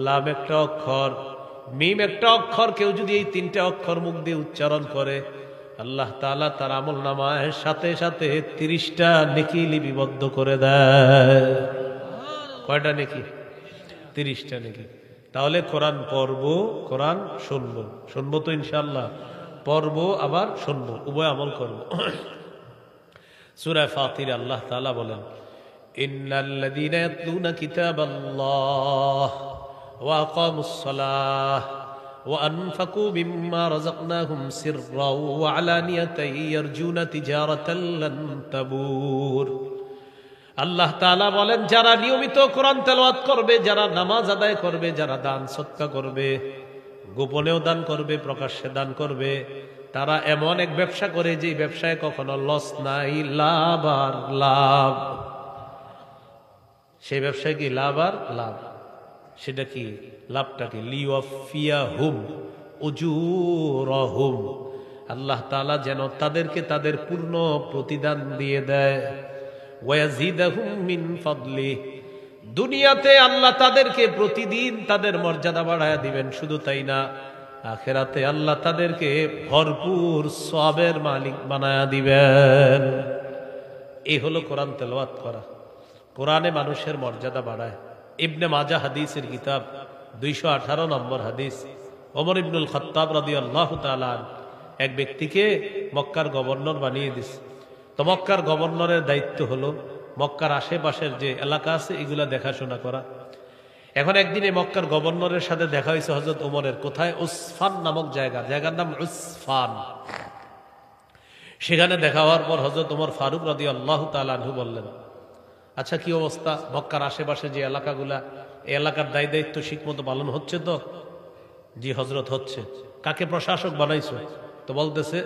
লাম একটা অক্ষর, মিম একটা অক্ষর। কেউ যদি এই 3টে অক্ষর মুখ দিয়ে উচ্চারণ করে, আল্লাহ তাআলা তার আমলনামায় সাথে সাথে 30টা নেকি লিপিবদ্ধ করে দেয়। কয়টা নেকি? 30টা নেকি। তাহলে কোরআন পড়বো, কোরআন শুনবো, শুনবো তো ইনশাআল্লাহ, পড়বো আবার শুনবো, উভয় আমল করবো। সূরা ফাতির আল্লাহ তাআলা বলেন, ইন্নাল্লাযীনা ইয়াতলুনা কিতাবাল্লাহ ওয়া আকামুস সালাহ ওয়া আনফাকু মিম্মা রাযাকনাহুম সিররাও ওয়া আলানিয়াতান ইয়ারজুনা তিজারাতান লান তাবুর। আল্লাহ তাআলা বলেন, যারা নিয়মিত কোরআন তেলাওয়াত করবে, যারা নামাজ আদায় করবে, যারা দান সদকা করবে, গোপনেও দান করবে, প্রকাশ্যে দান করবে, তারা এমন এক ব্যবসা করে যে ব্যবসায় কখনো লস নাই, লাভ আর লাভ। সেই ব্যবসায় কি লাভ আর লাভ? সেটা কি লাভটা কি? লিওয়াফিয়াহুম উজুরহুম, আল্লাহ তাআলা যেন তাদেরকে তাদের পূর্ণ প্রতিদান দিয়ে দেয়। ওয়ায়াজিদাহুম মিন ফাদলি, দুনিয়াতে আল্লাহ তাদেরকে প্রতিদিন তাদের মর্যাদা বাড়ায়া দিবেন। শুধু তাই না, আখিরাতে আল্লাহ তাদেরকে ভরপুর সওয়াবের মালিক বানায়া দিবেন। এই হলো কোরআন তেলাওয়াত করা। কোরআনে মানুষের মর্যাদা বাড়ায়। ইবনে মাজাহ হাদিসের কিতাব 218 নম্বর হাদিস। ওমর ইবনুল খাত্তাব রাদিয়াল্লাহু তাআলা এক ব্যক্তিকে মক্কার গভর্নর বানিয়ে দিছে। তো মক্কার গভর্নরের দায়িত্ব হলো মক্কার আশেপাশের যে এলাকা আছে এগুলা দেখাশোনা করা। এখন একদিন এই মক্কার গভর্নরের সাথে দেখা হয়েছে হযরত ওমরের। কোথায়? উসফান নামক জায়গার নাম উসফান। সেখানে দেখা হওয়ার পর হযরত ওমর ফারুক রাদিয়াল্লাহু তাআলা আনহু বললেন, আচ্ছা কি অবস্থা মক্কার আশেপাশে যে এলাকাগুলা, এই এলাকার দায়িত্ব ঠিকমতো পালন হচ্ছে তো? জি হযরত হচ্ছে। কাকে প্রশাসক বানাইছো? তো বলতেছে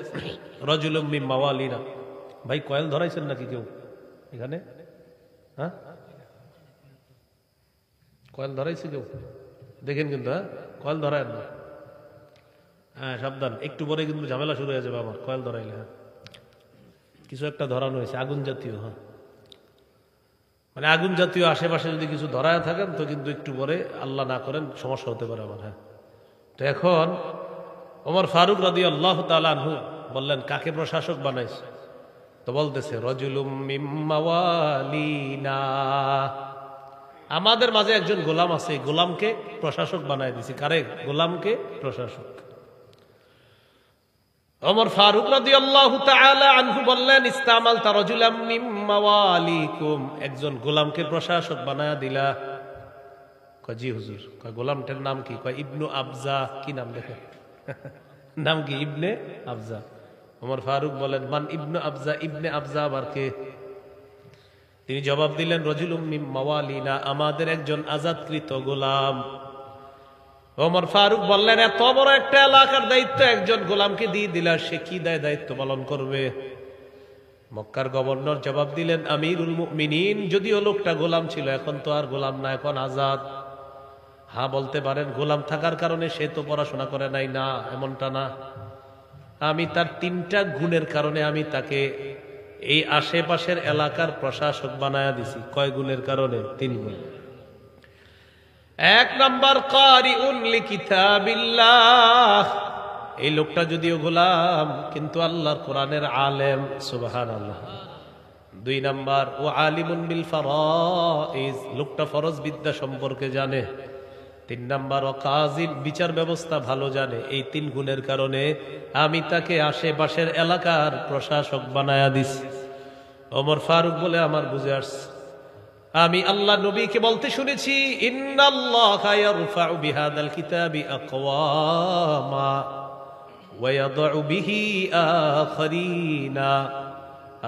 রাজুলুম মিন মাওয়ালিনা। ভাই কয়েল ধরাইছেন নাকি কেউ এখানে? হ্যাঁ কয়েল ধরাইছে কেউ? দেখেন কিন্তু, হ্যাঁ কয়েল ধরায় না, হ্যাঁ সাবধান, একটু পরে কিন্তু ঝামেলা শুরু হয়ে যাবে আমার কয়েল ধরাইলে। হ্যাঁ কিছু একটা ধরানো হয়েছে আগুন জাতীয়, হ্যাঁ মানে আগুন জাতীয় আশেপাশে যদি কিছু ধরায় থাকেন তো কিন্তু একটু পরে আল্লাহ না করেন সমস্যা হতে পারে আমার। হ্যাঁ তো এখন ওমর ফারুক রাদিয়াল্লাহু তাআলা আনহু বললেন, কাকে প্রশাসক বানাইছে? তো বলতেছে রাজুলুম মিন মাওয়ালিনা, আমাদের মাঝে একজন গোলাম আছে, গোলামকে প্রশাসক বানায় দিছি। কারে? গোলামকে প্রশাসক। ওমর ফারুক রাদিয়াল্লাহু তাআলা আনহু বললেন, ইস্তামালতা রাজুলাম মিন মাওয়ালিকুম, একজন গোলামকে প্রশাসক বানায়া দিলা? কয় জি হুজুর। কয় গোলামটার নাম কি? কয় ইবনু আবজা। কি নাম দেখে? নাম কি? ইবনে আবজা। ওমর ফারুক বলেন, মান ইবনু আবজা? ইবনে আবজা আবার কে? তিনি জবাব দিলেন, রাজুলুম মিন মাওয়ালিনা, আমাদের একজন আজাদকৃত গোলাম। ওমর ফারুক বললেন, এত বড় একটা এলাকার দায়িত্ব একজন গোলামকে দিয়ে দিলা, সে কি দায়িত্ব পালন করবে? মক্কার গভর্নর জবাব দিলেন, আমিরুল মুমিনিন, যদিও লোকটা গোলাম ছিল, এখন তো আর গোলাম না, এখন আজাদ। হ্যাঁ বলতে পারেন গোলাম থাকার কারণে সে তো পড়াশোনা করে নাই, না এমনটা না। আমি তার 3টা গুণের কারণে আমি তাকে এই আশেপাশের এলাকার প্রশাসক বানায়া দিছি। কয় গুণের কারণে? 3 গুণ। 1 নাম্বার, কারিউন লিকিতাবিল্লাহ, এই লোকটা যদিও গোলাম কিন্তু আল্লাহর কোরআনের আলেম, সুবহানাল্লাহ। 2 নাম্বার, ও আলিমুন বিল ফারাইজ, লোকটা ফরজ বিদ্যা সম্পর্কে জানে। 3 নাম্বার, ও কাজিন, বিচার ব্যবস্থা ভালো জানে। এই 3 গুণের কারণে আমি তাকে আশেপাশের এলাকার প্রশাসক বানায়া দিছি। ওমর ফারুক বলে, আমার বুঝে আসছে, আমি আল্লাহ নবীকে বলতে শুনেছি, ইন্নাল্লাহা ইয়ারফাউ বিহাদাল কিতাবি আকওয়ামা ওয়া ইয়াদউ বিহি আখারিনা,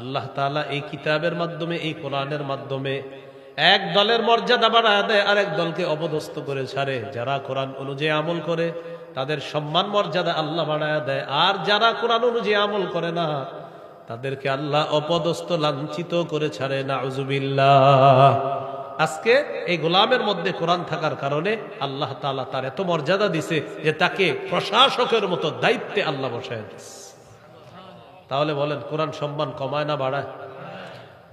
আল্লাহ তাআলা এই কিতাবের মাধ্যমে, এই কোরআনের মাধ্যমে এক দলের মর্যাদা বাড়ায় দেয়, আরেক দলকে অপদস্থ করে ছাড়ে। যারা কোরআন অনুযায়ী আমল করে তাদের সম্মান মর্যাদা আল্লাহ বাড়ায় দেয়, আর যারা কোরআন অনুযায়ী আমল করে না তাদেরকে আল্লাহ অপদস্থ লাঞ্ছিত করে ছাড়ে। নাউজুবিল্লাহ। আজকে এই গোলামের মধ্যে কোরআন থাকার কারণে আল্লাহ তাআলা তার এত মর্যাদা দিছে যে তাকে প্রশাসকের মতো দায়িত্বে আল্লাহ বসায় দিচ্ছে। তাহলে বলেন কোরআন সম্মান কমায় না বাড়ায়?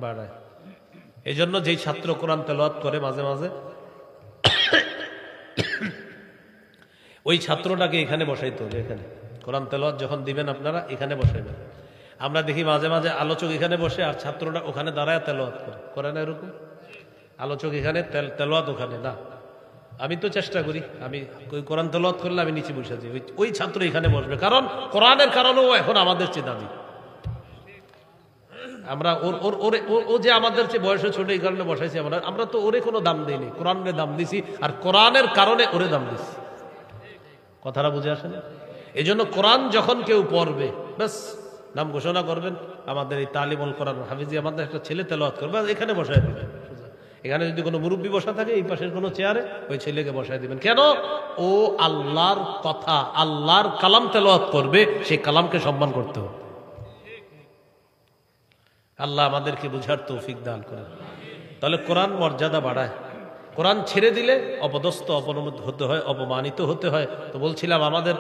বাড়ায়। এই জন্য যেই ছাত্র কোরআন তেলাওয়াত করে মাঝে মাঝে, ওই ছাত্রটাকে এখানে বসাইতে হবে। এখানে কোরআন তেলাওয়াত যখন দিবেন আপনারা এখানে বসাইবেন। আমরা দেখি মাঝে মাঝে আলোচক এখানে বসে আর ছাত্রটা ওখানে দাঁড়ায় তেলাওয়াত করে না এরকম? আলোচক এখানে, তেলাওয়াত ওখানে না। আমি তো চেষ্টা করি, আমি কোরআন তেলাওয়াত করলে আমি নিচে বসে যাই, ওই ছাত্র এখানে বসবে, কারণ কোরআনের কারণেও এখন আমাদের চেয়ে দামি। আমরা ও যে আমাদের চেয়ে বয়সে ছোট, এই কারণে বসাইছি আমরা তো ওরে কোনো দাম দিইনি, কোরআনের দাম দিছি, আর কোরআনের কারণে ওরে দাম দিছি। কথাটা বুঝে আসে না? এই জন্য কোরআন যখন কেউ পড়বে ব্যাস নাম ঘোষণা করবেন, আমাদের এই তালিমুল কোরআন হাফিজি আমাদের একটা ছেলে তেলাওয়াত করবে, এখানে বসায় দিবেন। এখানে যদি কোনো মুরব্বী বসা থাকে এই পাশের কোনো চেয়ারে ওই ছেলেকে বসায় দিবেন। কেন? ও আল্লাহর কথা, আল্লাহর কালাম তেলাওয়াত করবে, সেই কালামকে সম্মান করতে হবে। আল্লাহ আমাদেরকে বুঝার তৌফিক দান করেন। তাহলে কোরআন মর্যাদা বাড়ায়। কোরআন ছেড়ে দিলে অপদস্থ, অপনমিত হতে হয়, অপমানিত হতে হয়। তো বলছিলাম আমাদের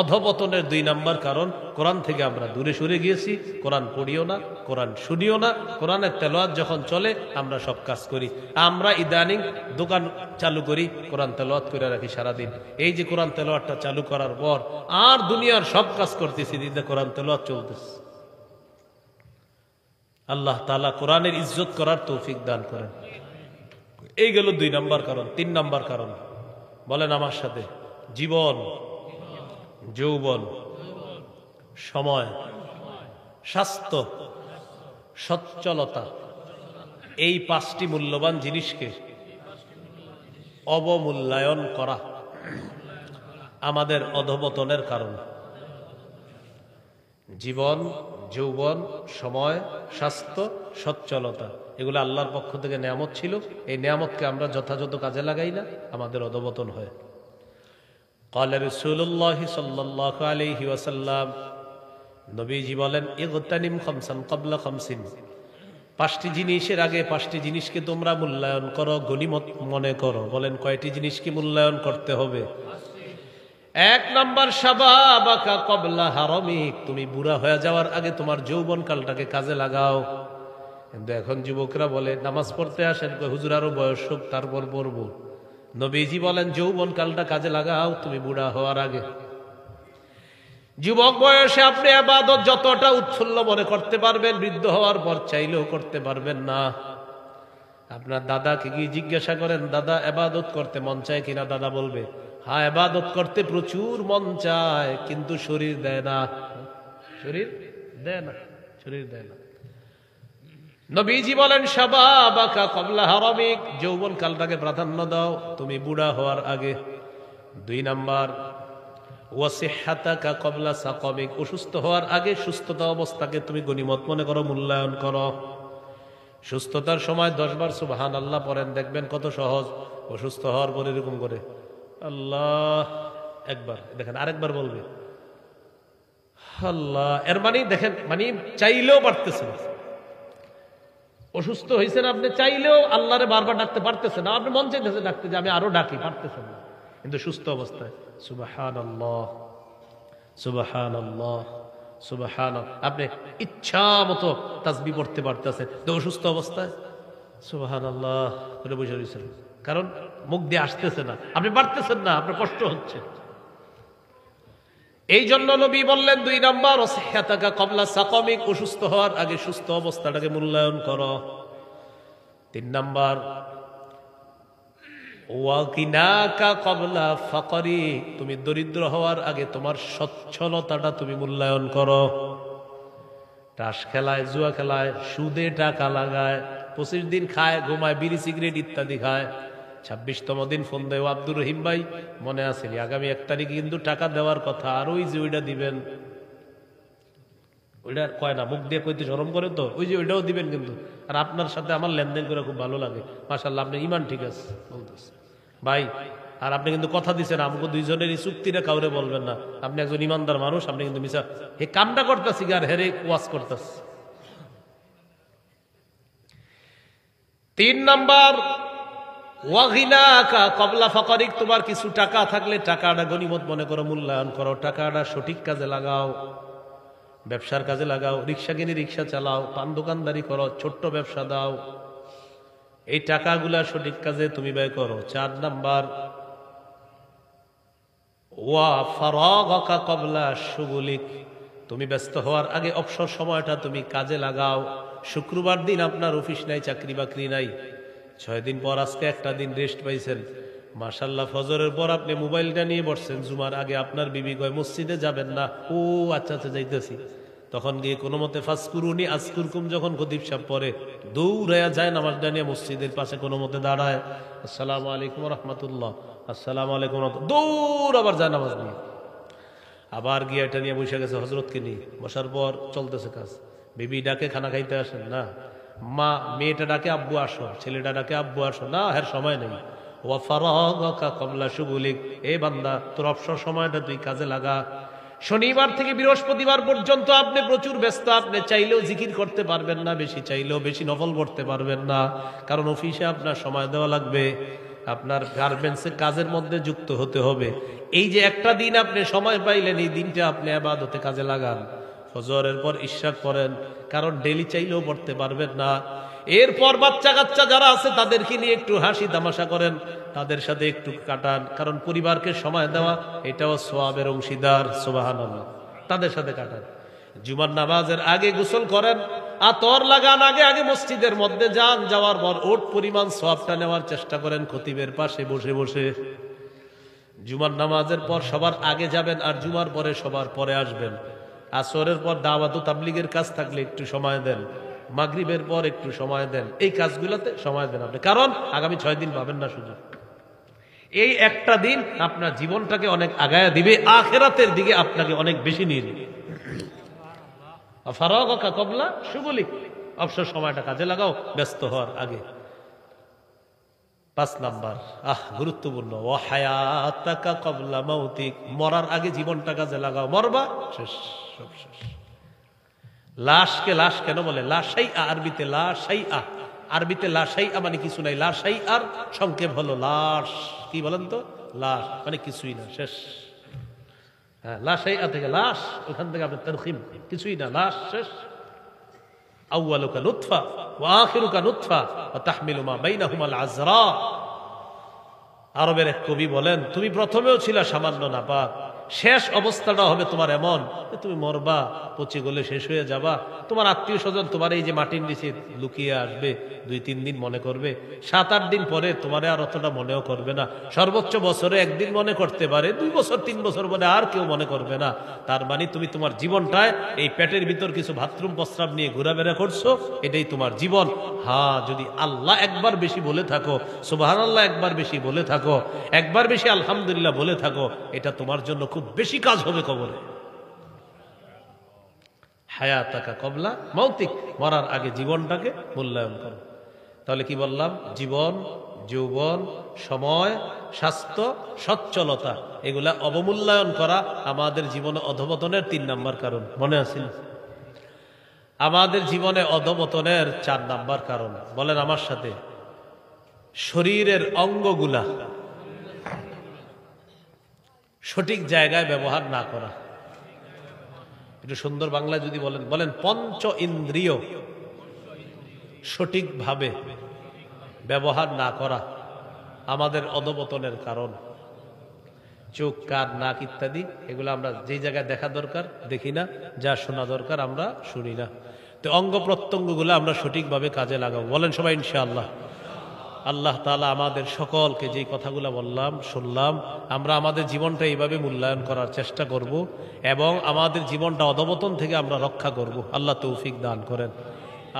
অধপতনের 2 নাম্বার কারণ, কোরআন থেকে আমরা দূরে সরে গিয়েছি। কোরআন পড়িও না, কোরআন শুনিও না। কোরআনের তেলাওয়াত যখন চলে আমরা সব কাজ করি। আমরা ইদানিং দোকান চালু করি, কোরআন তেলাওয়াত করে রাখি সারাদিন। এই যে কোরআন তেলাওয়াতটা চালু করার পর আর দুনিয়ার সব কাজ করতেছি, দিনে কোরআন তেলাওয়াত চলতেছে। আল্লাহ তাআলা কোরআনের ইজ্জত করার তৌফিক দান করেন। এই গেল 2 নাম্বার কারণ। 3 নাম্বার কারণ, বলেন আমার সাথে, জীবন, যৌবন, সময়, স্বাস্থ্য, সচ্ছলতা, এই পাঁচটি মূল্যবান জিনিসকে অবমূল্যায়ন করা আমাদের অধঃপতনের কারণ। জীবন, যৌবন, সময়, স্বাস্থ্য, সচ্ছলতা, এগুলো আল্লাহর পক্ষ থেকে নেয়ামত ছিল। এই নেয়ামতকে আমরা যথাযথ কাজে লাগাই না, আমাদের অধঃপতন হয়। ক্বালা রাসূলুল্লাহ সাল্লাল্লাহু আলাইহি ওয়াসাল্লাম, নবীজি বলেন, ইগতানিম খামসান ক্বাবলা খামসিন, পাঁচটি জিনিসের আগে পাঁচটি জিনিসকে তোমরা মূল্যায়ন করো, গনিমত মনে করো। বলেন কয়টি জিনিসকে মূল্যায়ন করতে হবে? এক নাম্বার, শাবাবাকা ক্বাবলা হারামিক, তুমি বুড়া হয়ে যাওয়ার আগে তোমার যৌবন কালটাকে কাজে লাগাও। কিন্তু এখন যুবকরা বলে নামাজ পড়তে আসেন, হুজুর আরো বয়স হোক তারপর পড়বো। নবীজি বলেন যৌবন কালটা কাজে লাগাও তুমি বুড়া হওয়ার আগে। যুবক বয়সে আপনি ইবাদত যতটা উৎফুল্ল মনে করতে পারবেন, বৃদ্ধ হওয়ার পর চাইলেও করতে পারবেন না। আপনার দাদাকে গিয়ে জিজ্ঞাসা করেন, দাদা ইবাদত করতে মন চায় কিনা? দাদা বলবে, হ্যাঁ ইবাদত করতে প্রচুর মন চায়, কিন্তু শরীর দেয় না। শরীর দেয় না, শরীর দেয় না। নবীজি বলেন শাবাবাকা ক্বাবলা হারামিক, যৌবন কালটাকে প্রাধান্য দাও তুমি বুড়া হওয়ার আগে। দুই নাম্বার, ওয়াসিহহাতাকা ক্বাবলা সাকামিক, অসুস্থ হওয়ার আগে সুস্থতা অবস্থাকে তুমি গনিমত মনে করো, মূল্যায়ন করো। সুস্থতার সময় 10 বার সুবহানাল্লাহ পড়েন, দেখবেন কত সহজ। অসুস্থ হওয়ার পর এরকম করে আল্লাহ একবার, দেখেন আরেকবার বলবে আল্লাহ, এর মানে দেখেন, মানে চাইলেও পারতেছেন। অসুস্থ হয়েছেন আপনি, চাইলেও আল্লাহরে বারবার ডাকতে পারতেছেন না। আপনি মন চাইতেছে ডাকতে, যে আমি আরো ডাকি, পারতেছেন না। কিন্তু সুস্থ অবস্থায় সুবহানাল্লাহ সুবহানাল্লাহ সুবহানাল্লাহ, আপনি ইচ্ছা মতো তাসবিহ পড়তে পারতেছেন। তো অসুস্থ অবস্থায় সুবহানাল্লাহ করে বসে রয়েছেন, কারণ মুখ দিয়ে আসতেছে না, আপনি পারতেছেন না, আপনার কষ্ট হচ্ছে। এই জন্য নবী বললেন 2 নাম্বার, ওয়াসিহহাতাকা ক্বাবলা সাকামিক, অসুস্থ হওয়ার আগে সুস্থ অবস্থাটাকে মূল্যায়ন করো। 3 নাম্বার, ওয়াকিনাকা ক্বাবলা ফাকরি, তুমি দরিদ্র হওয়ার আগে তোমার সচ্ছলতাটা তুমি মূল্যায়ন করো। তাস খেলায়, জুয়া খেলায়, সুদে টাকা লাগায়, 25 দিন খায়, ঘুমায়, বিড়ি সিগারেট ইত্যাদি খায়। 26তম দিন ফোন দেয়, আব্দুর রহিম ভাই মনে আছে আগামী 1 তারিখে কিন্তু টাকা দেওয়ার কথা, আর ওই যে ওইটা দিবেন, ওইটা কয় না, মুখ দিয়ে কইতে শরম করে, তো ওই যে ওইটাও দিবেন কিন্তু। আর আপনার সাথে আমার লেনদেন করে খুব ভালো লাগে, মাশাআল্লাহ আপনার ইমান ঠিক আছে বলতেছে ভাই। আর আপনি কিন্তু কথা দিচ্ছেন আমাকে দুইজনের এই চুক্তিটা কাউরে বলবেন না, আপনি একজন ইমানদার মানুষ, আপনি কিন্তু মিশা এই কামটা করতেছি আর হেরে ওয়াজ করতেছি। 3 নাম্বার, ওয়াগিনাকা ক্বাবলা ফাকরিক, তোমার কিছু টাকা থাকলে টাকাটা গনিমত মনে করো, মূল্যায়ন করো। টাকাটা সঠিক কাজে লাগাও, ব্যবসার কাজে লাগাও, রিক্সা কিনে রিক্সা চালাও, পান দোকানদারি করো, ছোট্ট ব্যবসা দাও, এই টাকাগুলা সঠিক কাজে তুমি ব্যয় করো। 4 নাম্বার, ওয়া ফারাগাকা ক্বাবলা শুগুলিক, তুমি ব্যস্ত হওয়ার আগে অবসর সময়টা তুমি কাজে লাগাও। শুক্রবার দিন আপনার অফিস নাই, চাকরি বাকরি নাই, 6 দিন পর আজকে একটা দিন রেস্ট পাইছেন, মাশাআল্লাহ। ফজরের পর আপনি মোবাইলটা নিয়ে বসছেন, জুমার আগে আপনার বিবি কয় মসজিদে যাবেন না, ও আচ্ছা আচ্ছা যাইতেছি। তখন গিয়ে কোনো মতে ফাসকুরুনি আজকুরকুম যখন খতিব সাহেব পড়ে, দৌড়াইয়া যায় নামাজটা নিয়ে মসজিদের পাশে কোনো মতে দাঁড়ায়, আসসালামু আলাইকুম রাহমাতুল্লাহ, আসসালামু আলাইকুম, দৌড় আবার যায় নামাজ নিয়ে, আবার গিয়ে এটা নিয়ে বসে গেছে হজরতকে নিয়ে। বসার পর চলতেছে কাজ, বিবি ডাকে খানা খাইতে আসেন না, মা মেয়েটা ডাকে আব্বু আসো, ছেলেটা ডাকে আব্বু আসো না, এর সময় নেই। ওয়া ফারাগাকা ক্বাবলা শুগুলিক, এ বান্দা তোর অবসর সময়টা তুই কাজে লাগা। শনিবার থেকে বৃহস্পতিবার পর্যন্ত আপনি প্রচুর ব্যস্ত, আপনি চাইলেও জিকির করতে পারবেন না, বেশি চাইলেও বেশি নফল পড়তে পারবেন না, কারণ অফিসে আপনার সময় দেওয়া লাগবে, আপনার গার্মেন্টসের কাজের মধ্যে যুক্ত হতে হবে। এই যে একটা দিন আপনি সময় পাইলেন, এই দিনটা আপনি ইবাদতে কাজে লাগান। ফজরের পর ইশরাক পড়েন, কারণ ডেলি চাইলেও পড়তে পারবেন না। এরপর বাচ্চা কাচ্চা যারা আছে তাদেরকে নিয়ে একটু হাসি তামাশা করেন, তাদের সাথে একটু কাটান, কারণ পরিবারকে সময় দেওয়া এটাও সওয়াবের অংশীদার, সুবহানাল্লাহ। তাদের সাথে কাটান। জুমার নামাজের আগে গোসল করেন, আতর লাগান, আগে আগে মসজিদের মধ্যে যান, যাওয়ার পর ওট পরিমাণ সওয়াবটা নেওয়ার চেষ্টা করেন খতিবের পাশে বসে বসে। জুমার নামাজের পর সবার আগে যাবেন আর জুমার পরে সবার পরে আসবেন। আসরের পর দাওয়াত ও তাবলীগের কাজ থাকলে একটু সময় দেন, মাগরিবের পর একটু সময় দেন, এই কাজগুলোতে সময় দেন আপনি, কারণ আগামী 6 দিন পাবেন না সুযোগ। এই একটা দিন আপনার জীবনটাকে অনেক আগায়া দিবে, আখিরাতের দিকে আপনাকে অনেক বেশি নিয়ে যাবে। ফারাগকা ক্বাবলা শুগলিক, অবসর সময়টা কাজে লাগাও ব্যস্ত হওয়ার আগে। 5 নাম্বার গুরুত্বপূর্ণ, ওয়া হায়াতাকা ক্বাবলা মাউতিক, মরার আগে জীবনটা কাজে লাগাও, মরবা শেষ, সব শেষ। লাশকে লাশ কেন বলে? লা শাইআ, আরবিতে লা শাইআ, আরবিতে লা শাইআ মানে কিছু নাই, লা শাইআর সংক্ষেপ হলো লাশ। কি বলেন তো? লাশ মানে কিছুই না, শেষ। হ্যাঁ, লা শাইআ থেকে লাশ, ওখান থেকে আপনার তারখিম, কিছুই না, লাশ শেষ। আউয়ালুকা নুতফা ওয়া আখিরুকা নুতফা ওয়া তাহমিলু মা বাইনাহুমাল আযরা। আরবের এক কবি বলেন, তুমি প্রথমেও ছিলা সামান্য নাপাক, শেষ অবস্থাটা হবে তোমার এমন যে তুমি মরবা, পচে গলে শেষ হয়ে যাবা। তোমার আত্মীয় স্বজন তোমার এই যে মাটির নিচে লুকিয়ে আসবে, 2-3 দিন মনে করবে, 7-8 দিন পরে তোমারে আর অতটা মনেও করবে না। সর্বোচ্চ বছরে 1 দিন মনে করতে পারে, 2 বছর 3 বছর পরে আর কেউ মনে করবে না। তার মানে তুমি তোমার জীবনটায় এই পেটের ভিতর কিছু বাথরুম প্রস্রাব নিয়ে ঘোরাফেরা করছো, এটাই তোমার জীবন। হ্যাঁ, যদি আল্লাহ একবার বেশি বলে থাকো, সুবহানাল্লাহ একবার বেশি বলে থাকো, একবার বেশি আলহামদুলিল্লাহ বলে থাকো, এটা তোমার জন্য খুব বেশি কাজ হবে কবরে। হায়াতাকা ক্বাবলা মাউতিক, মরার আগে জীবনটাকে মূল্যায়ন করো। তাহলে কি বললাম? জীবন, যৌবন, সময়, স্বাস্থ্য, সচ্ছলতা, এগুলা অবমূল্যায়ন করা আমাদের জীবনে অধঃপতনের 3 নাম্বার কারণ। মনে আছে? আমাদের জীবনে অধঃপতনের 4 নাম্বার কারণ, বলেন আমার সাথে, শরীরের অঙ্গগুলা সঠিক জায়গায় ব্যবহার না করা। একটু সুন্দর বাংলায় যদি বলেন, বলেন পঞ্চ ইন্দ্রিয় সঠিকভাবে ব্যবহার না করা আমাদের অধঃপতনের কারণ। চোখ, কান, নাক ইত্যাদি, এগুলো আমরা যে জায়গায় দেখা দরকার দেখি না, যা শোনা দরকার আমরা শুনি না। তো অঙ্গ প্রত্যঙ্গগুলো আমরা সঠিকভাবে কাজে লাগাবো, বলেন সবাই ইনশাআল্লাহ। আল্লাহ তাআলা আমাদের সকলকে যেই কথাগুলো বললাম, শুনলাম, আমরা আমাদের জীবনটা এইভাবে মূল্যায়ন করার চেষ্টা করব এবং আমাদের জীবনটা অধঃপতন থেকে আমরা রক্ষা করব। আল্লাহ তৌফিক দান করেন।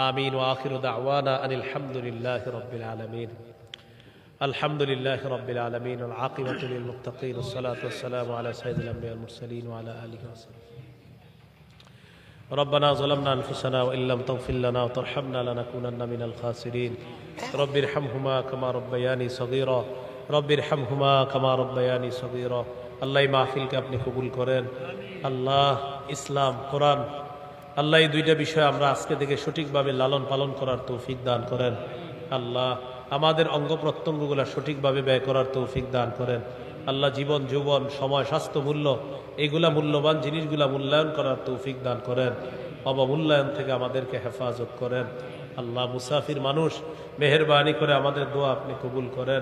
আমিন। ওয়া আখিরু দাওয়ানা আনিল হামদুলিল্লাহি রাব্বিল আলামিন। আলহামদুলিল্লাহি রাব্বিল আলামিন ওয়াল আকিবাতু লিল মুত্তাকিন ওয়াস সালাতু ওয়াস সালামু আলা সাইয়্যিদিল আমবিয়া ওয়াল মুরসালিন ওয়া আলা আলিহি ওয়া সাহবিহি। ربنا ظلمنا أنفسنا وإن لم تغفر لنا وترحمنا لنكونن من الخاسرين رب ارحمهما كما ربياني صغيرا رب ارحمهما كما ربياني صغيرا। আল্লাহ এই মাহফিলকে আপনি কবুল করেন। আল্লাহ ইসলাম, কোরআন, আল্লাহ এই 2টা বিষয় আমরা আজকে থেকে সঠিকভাবে লালন পালন করার তৌফিক দান করেন। আল্লাহ আমাদের অঙ্গ প্রত্যঙ্গগুলো সঠিকভাবে ব্যয় করার তৌফিক দান করেন। আল্লাহ জীবন, যৌবন, সময়, স্বাস্থ্য, মূল্য, এইগুলা মূল্যবান জিনিসগুলা মূল্যায়ন করার তৌফিক দান করেন। অবমূল্যায়ন থেকে আমাদেরকে হেফাজত করেন। আল্লাহ মুসাফির মানুষ, মেহেরবানি করে আমাদের দোয়া আপনি কবুল করেন।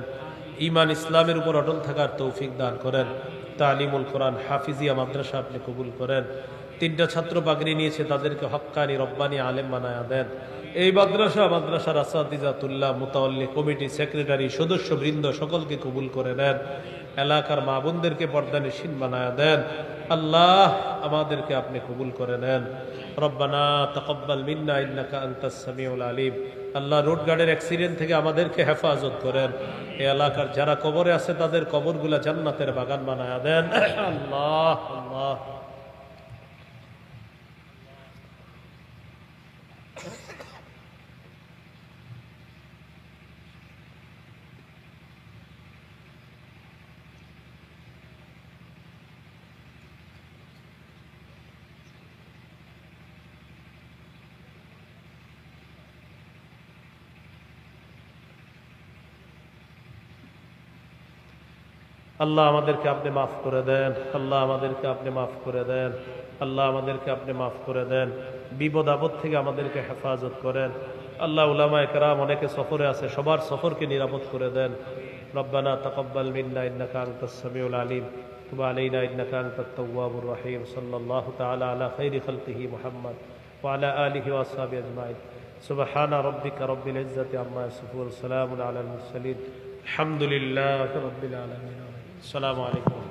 ঈমান ইসলামের উপর অটল থাকার তৌফিক দান করেন। তালিমুল কোরআন, হাফিজিয়া মাদ্রাসা আপনি কবুল করেন। 3টা ছাত্র পাগড়ি নিয়েছে, তাদেরকে হক্কানি রব্বানি আলেম বানায়া দেন। এই মাদ্রাসার আসাতিজাতুল্লাহ, মুতাওয়াল্লি কমিটি, সেক্রেটারি, সদস্যবৃন্দ সকলকে কবুল করে নেন। এলাকার মা বোনদেরকে পর্দানিশীন বানায়া দেন। আল্লাহ আমাদেরকে আপনি কবুল করে নেন। রব্বানা তাকাব্বাল মিন্না ইন্নাকা আনতাস সামিউল আলিম। আল্লাহ রোড গার্ডের অ্যাক্সিডেন্ট থেকে আমাদেরকে হেফাজত করেন। এই এলাকার যারা কবরে আছে তাদের কবরগুলা জান্নাতের বাগান বানায়া দেন। আল্লাহ আল্লাহ আল্লাহ আমাদেরকে আপনি মাফ করে দেন। আল্লাহ আমাদেরকে আপনি মাফ করে দেন। আল্লাহ আমাদেরকে আপনি মাফ করে দেন। বিপদ আপদ থেকে আমাদেরকে হেফাজত করেন। আল্লাহ উলামায়ে কেরাম অনেকে সফরে আছে, সবার সফরকে নিরাপদ করে দেন। রব্বানা তাকাব্বাল মিন্না ইন্নাকা আনতাস সামিউল আলিম তুব আলাইনা ইন্নাকা আনতাত তাওয়াবুর রহিম। সাল্লাল্লাহু তাআলা আলা খাইরি খালকিহি মুহাম্মদ ওয়া আলা আলিহি ওয়া আসহাবিহি আজমাইন। সুবহানা রাব্বিকা রাব্বিল ইজ্জাতি আম্মা ইয়াসিফুন, সালামুন আলাল মুরসালিন, আলহামদুলিল্লাহি রাব্বিল আলামিন। আসসালামু আলাইকুম।